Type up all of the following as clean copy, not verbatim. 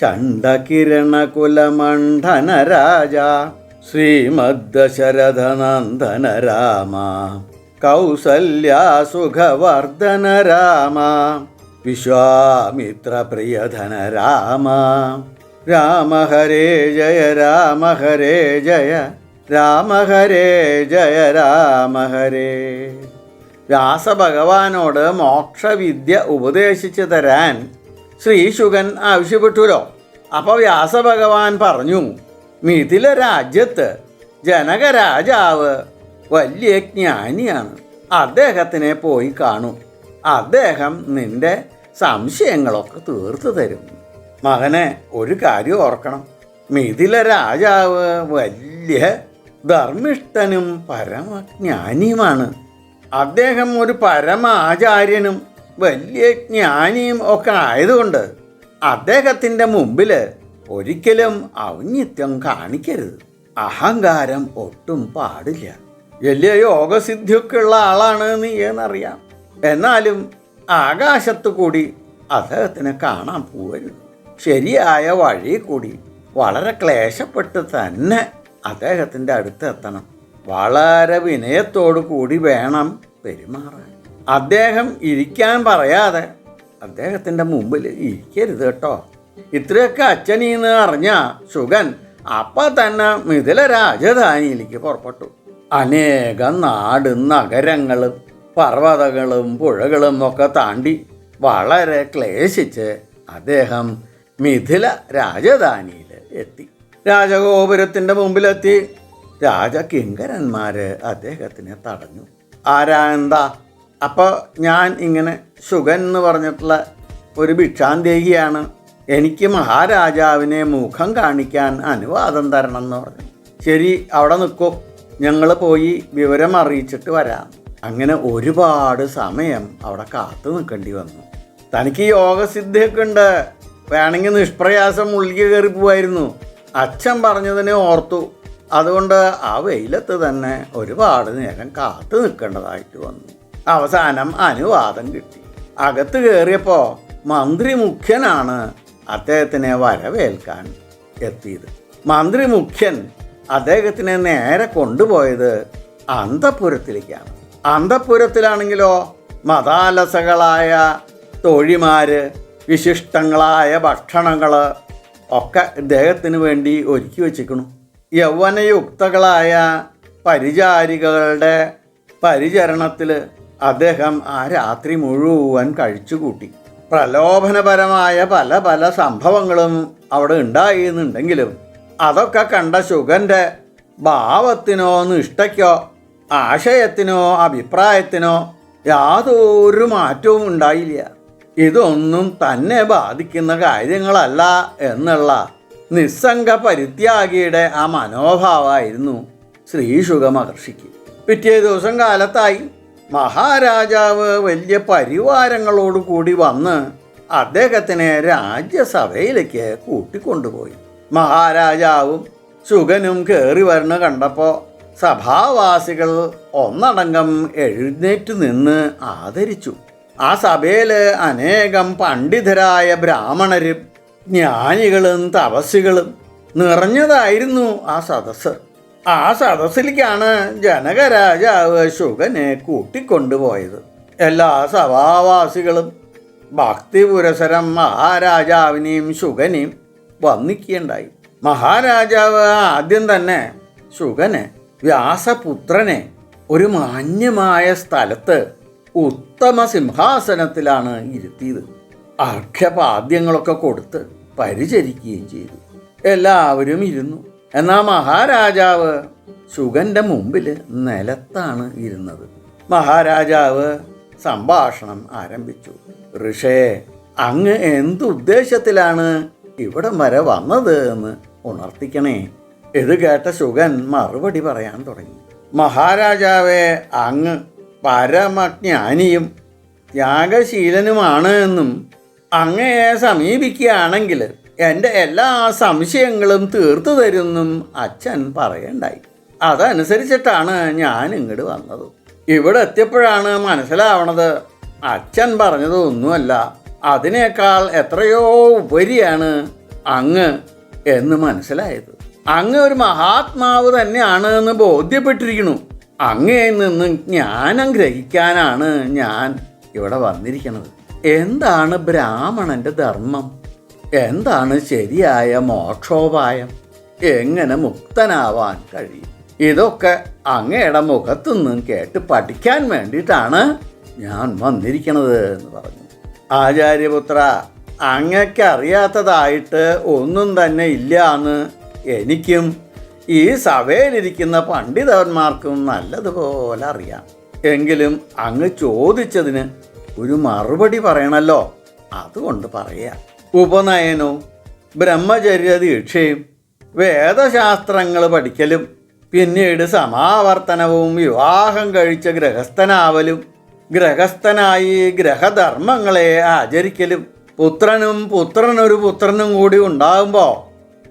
ചണ്ഡകിരണകുലമണ്ഡന രാജ ശ്രീമദ്ദശരഥനന്ദന രാമ കൗസല്യാസുഖവർദ്ധന രാമ വിശ്വാമിത്രപ്രിയധന രാമ രാമ ഹരേ ജയ രാമ ഹരേ ജയ രാമ ഹരേ ജയ രാമ ഹരേ. വ്യാസഭഗവാനോട് മോക്ഷവിദ്യ ഉപദേശിച്ചു തരാൻ ശ്രീശുകൻ ആവശ്യപ്പെട്ടുല്ലോ. അപ്പോൾ വ്യാസഭഗവാൻ പറഞ്ഞു, മിഥില രാജ്യത്ത് ജനകരാജാവ് വലിയ ജ്ഞാനിയാണ്. അദ്ദേഹത്തിനെ പോയി കാണും. അദ്ദേഹം നിന്റെ സംശയങ്ങളൊക്കെ തീർത്തു തരും. മകനെ, ഒരു കാര്യം ഓർക്കണം. മിഥില രാജാവ് വലിയ ധർമ്മിഷ്ഠനും പരമജ്ഞാനിയുമാണ്. അദ്ദേഹം ഒരു പരമാചാര്യനും വലിയ ജ്ഞാനിയും ഒക്കെ ആയതുകൊണ്ട് അദ്ദേഹത്തിൻ്റെ മുമ്പിൽ ഒരിക്കലും ഔന്നിത്യം കാണിക്കരുത്. അഹങ്കാരം ഒട്ടും പാടില്ല. വലിയ യോഗസിദ്ധിയൊക്കെ ഉള്ള ആളാണ് നീ എന്നറിയാം. എന്നാലും ആകാശത്തു കൂടി അദ്ദേഹത്തിനെ കാണാൻ പോവരുത്. ശരിയായ വഴി കൂടി വളരെ ക്ലേശപ്പെട്ട് തന്നെ അദ്ദേഹത്തിൻ്റെ അടുത്ത് എത്തണം. വളരെ വിനയത്തോടു കൂടി വേണം പെരുമാറാൻ. അദ്ദേഹം ഇരിക്കാൻ പറയാതെ അദ്ദേഹത്തിൻ്റെ മുമ്പിൽ ഇരിക്കരുത് കേട്ടോ. ഇത്രയൊക്കെ അച്ഛനീന്ന് അറിഞ്ഞ ശുഗൻ അപ്പം തന്നെ മിഥില രാജധാനിയിലേക്ക് പുറപ്പെട്ടു. അനേകം നാടും നഗരങ്ങളും പർവ്വതങ്ങളും പുഴകളും ഒക്കെ താണ്ടി വളരെ ക്ലേശിച്ച് അദ്ദേഹം മിഥില രാജധാനിയിൽ എത്തി. രാജഗോപുരത്തിൻ്റെ മുമ്പിലെത്തി. രാജകിങ്കരന്മാർ അദ്ദേഹത്തിനെ തടഞ്ഞു. ആരാ, എന്താ? അപ്പോൾ ഞാൻ ഇങ്ങനെ ശുഗൻ എന്ന് പറഞ്ഞിട്ടുള്ള ഒരു ഭിക്ഷാന്തേഹിയാണ്. എനിക്ക് മഹാരാജാവിനെ മുഖം കാണിക്കാൻ അനുവാദം തരണം എന്ന് പറഞ്ഞു. ശരി, അവിടെ നിൽക്കൂ, ഞങ്ങൾ പോയി വിവരം അറിയിച്ചിട്ട് വരാം. അങ്ങനെ ഒരുപാട് സമയം അവിടെ കാത്തു നിൽക്കേണ്ടി വന്നു. തനിക്ക് യോഗസിദ്ധിയൊക്കെ ഉണ്ട്, വേണമെങ്കിൽ നിഷ്പ്രയാസം ഉള്ളിൽ കയറി പോവായിരുന്നു. അച്ഛൻ പറഞ്ഞതിനെ ഓർത്തു. അതുകൊണ്ട് ആ വെയിലത്ത് തന്നെ ഒരുപാട് നേരം കാത്തു നിൽക്കേണ്ടതായിട്ട് വന്നു. അവസാനം അനുവാദം കിട്ടി. അകത്ത് കയറിയപ്പോൾ മന്ത്രി മുഖ്യനാണ് അദ്ദേഹത്തിനെ വരവേൽക്കാൻ എത്തിയത്. മന്ത്രി മുഖ്യൻ അദ്ദേഹത്തിനെ നേരെ കൊണ്ടുപോയത് അന്തഃപുരത്തിലേക്കാണ്. അന്തഃപുരത്തിലാണെങ്കിലോ മതാലസകളായ തോഴിമാര്, വിശിഷ്ടങ്ങളായ ഭക്ഷണങ്ങൾ ഒക്കെ ഇദ്ദേഹത്തിന് വേണ്ടി ഒരുക്കി വച്ചിരിക്കുന്നു. യൗവനയുക്തകളായ പരിചാരികളുടെ പരിചരണത്തിൽ അദ്ദേഹം ആ രാത്രി മുഴുവൻ കഴിച്ചുകൂട്ടി. പ്രലോഭനപരമായ പല പല സംഭവങ്ങളും അവിടെ ഉണ്ടായിരുന്നുണ്ടെങ്കിലും അതൊക്കെ കണ്ട ശുഗൻ്റെ ഭാവത്തിനോ നിഷ്ഠയ്ക്കോ ആശയത്തിനോ അഭിപ്രായത്തിനോ യാതൊരു മാറ്റവും ഉണ്ടായില്ല. ഇതൊന്നും തന്നെ ബാധിക്കുന്ന കാര്യങ്ങളല്ല എന്നുള്ള നിസ്സംഗ പരിത്യാഗിയുടെ ആ മനോഭാവമായിരുന്നു ശ്രീശുക മഹർഷിക്ക്. പിറ്റേ ദിവസം കാലത്തായി മഹാരാജാവ് വലിയ പരിവാരങ്ങളോടുകൂടി വന്ന് അദ്ദേഹത്തിനെ രാജ്യസഭയിലേക്ക് കൂട്ടിക്കൊണ്ടുപോയി. മഹാരാജാവും ശുഗനും കയറി വരണ കണ്ടപ്പോൾ സഭാവാസികൾ ഒന്നടങ്കം എഴുന്നേറ്റ് നിന്ന് ആദരിച്ചു. ആ സഭയിൽ അനേകം പണ്ഡിതരായ ബ്രാഹ്മണരും ജ്ഞാനികളും തപസ്സികളും നിറഞ്ഞതായിരുന്നു ആ സദസ്സ്. ആ സദസ്സിലേക്കാണ് ജനകരാജാവ് ശുഗനെ കൂട്ടിക്കൊണ്ടുപോയത്. എല്ലാ സഭാവാസികളും ഭക്തിപുരസരം മഹാരാജാവിനെയും ശുഗനെയും വന്ദിക്കുകയുണ്ടായി. മഹാരാജാവ് ആദ്യം തന്നെ ശുഗനെ, വ്യാസപുത്രനെ, ഒരു മാന്യമായ സ്ഥലത്ത് ഉത്തമ സിംഹാസനത്തിലാണ് ഇരുത്തിയത്. അർഘ്യപാദ്യങ്ങളൊക്കെ കൊടുത്ത് പരിചരിക്കുകയും ചെയ്തു. എല്ലാവരും ഇരുന്നു. എന്നാൽ മഹാരാജാവ് ശുഗൻ്റെ മുമ്പിൽ നിലത്താണ് ഇരുന്നത്. മഹാരാജാവ് സംഭാഷണം ആരംഭിച്ചു. ഋഷേ, അങ്ങ് എന്തുദ്ദേശത്തിലാണ് ഇവിടം വരെ വന്നത് എന്ന് ഉണർത്തിക്കണേ. ഇത് കേട്ട ശുഗൻ മറുപടി പറയാൻ തുടങ്ങി. മഹാരാജാവേ, അങ്ങ് പരമജ്ഞാനിയും ത്യാഗശീലനുമാണ് എന്നും അങ്ങയെ സമീപിക്കുകയാണെങ്കിൽ എൻ്റെ എല്ലാ സംശയങ്ങളും തീർത്തു തരുമെന്നും അച്ഛൻ പറയണ്ടായി. അതനുസരിച്ചിട്ടാണ് ഞാൻ ഇങ്ങോട്ട് വന്നത്. ഇവിടെ എത്തിയപ്പോഴാണ് മനസ്സിലാവണത് അച്ഛൻ പറഞ്ഞതൊന്നുമല്ല, അതിനേക്കാൾ എത്രയോ ഉപരിയാണ് അങ്ങ് എന്ന് മനസ്സിലായത്. അങ്ങ് ഒരു മഹാത്മാവ് തന്നെയാണ് എന്ന് ബോധ്യപ്പെട്ടിരിക്കുന്നു. അങ്ങയിൽ നിന്ന് ജ്ഞാനം ഗ്രഹിക്കാനാണ് ഞാൻ ഇവിടെ വന്നിരിക്കുന്നത്. എന്താണ് ബ്രാഹ്മണന്റെ ധർമ്മം? എന്താണ് ശരിയായ മോക്ഷോപായം? എങ്ങനെ മുക്തനാവാൻ കഴിയും? ഇതൊക്കെ അങ്ങയുടെ മുഖത്തുനിന്നും കേട്ട് പഠിക്കാൻ വേണ്ടിയിട്ടാണ് ഞാൻ വന്നിരിക്കണത് എന്ന് പറഞ്ഞു. ആചാര്യപുത്ര, അങ്ങക്ക് അറിയാത്തതായിട്ട് ഒന്നും തന്നെ ഇല്ല എന്ന് എനിക്കും ഈ സഭയിലിരിക്കുന്ന പണ്ഡിതന്മാർക്കും നല്ലതുപോലെ അറിയാം. എങ്കിലും അങ്ങ് ചോദിച്ചതിന് ഒരു മറുപടി പറയണല്ലോ, അതുകൊണ്ട് പറയാം. ഉപനയനവും ബ്രഹ്മചര്യ ദീക്ഷയും വേദശാസ്ത്രങ്ങൾ പഠിക്കലും പിന്നീട് സമാവർത്തനവും വിവാഹം കഴിച്ച ഗൃഹസ്ഥനാവലും ഗൃഹസ്ഥനായി ഗ്രഹധർമ്മങ്ങളെ ആചരിക്കലും പുത്രനൊരു പുത്രനും കൂടി ഉണ്ടാകുമ്പോൾ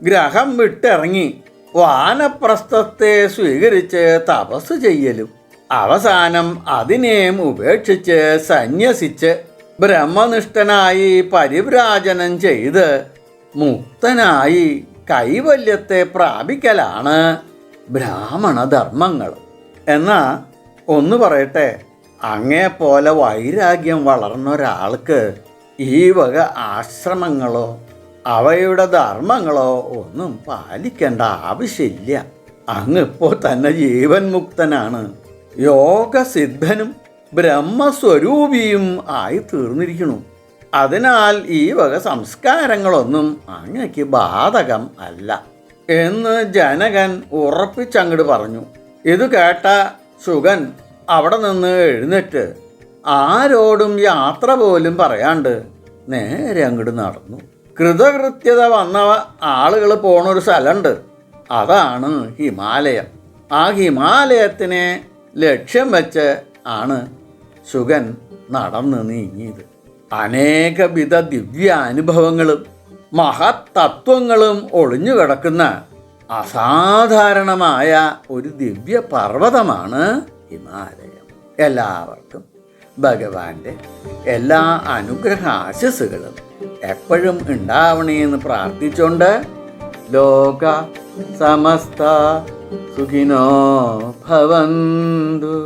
ഗ്രഹം വിട്ടിറങ്ങി വാനപ്രസ്ഥത്തെ സ്വീകരിച്ച് തപസ് ചെയ്യലും അവസാനം അതിനെയും ഉപേക്ഷിച്ച് സന്യസിച്ച് ബ്രഹ്മനിഷ്ഠനായി പരിവ്രാജനം ചെയ്ത് മുക്തനായി കൈവല്യത്തെ പ്രാപിക്കലാണ് ബ്രാഹ്മണധർമ്മങ്ങൾ. എന്നാ ഒന്ന് പറയട്ടെ, അങ്ങേപ്പോലെ വൈരാഗ്യം വളർന്ന ഒരാൾക്ക് ഈ വക ആശ്രമങ്ങളോ അവയുടെ ധർമ്മങ്ങളോ ഒന്നും പാലിക്കേണ്ട ആവശ്യമില്ല. അങ്ങിപ്പോൾ തന്നെ ജീവൻ മുക്തനാണ്, യോഗസിദ്ധനും ബ്രഹ്മസ്വരൂപിയും ആയി തീർന്നിരിക്കുന്നു. അതിനാൽ ഈ വക സംസ്കാരങ്ങളൊന്നും അങ്ങക്ക് ബാധകം അല്ല എന്ന് ജനകൻ ഉറപ്പിച്ചങ്ങോട്ട് പറഞ്ഞു. ഇത് കേട്ട ശുഗൻ അവിടെ നിന്ന് എഴുന്നേറ്റ് ആരോടും യാത്ര പോലും പറയാണ്ട് നേരെ അങ്ങോട്ട് നടന്നു. കൃതകൃത്യത വന്ന ആളുകൾ പോണൊരു സ്ഥലമുണ്ട്, അതാണ് ഹിമാലയം. ആ ഹിമാലയത്തിനെ ലക്ഷ്യം വെച്ച് ആണ് ശുഗൻ നടന്ന് നീങ്ങിയത്. അനേകവിധ ദിവ്യാനുഭവങ്ങളും മഹത്തത്വങ്ങളും ഒളിഞ്ഞു കിടക്കുന്ന അസാധാരണമായ ഒരു ദിവ്യ പർവ്വതമാണ് ഹിമാലയം. എല്ലാവർക്കും ഭഗവാന്റെ എല്ലാ അനുഗ്രഹ ആശസ്സുകളും എപ്പോഴും ഉണ്ടാവണേന്ന് പ്രാർത്ഥിച്ചുകൊണ്ട് ലോക സമസ്ത സുഖിനോ ഭവന്തു.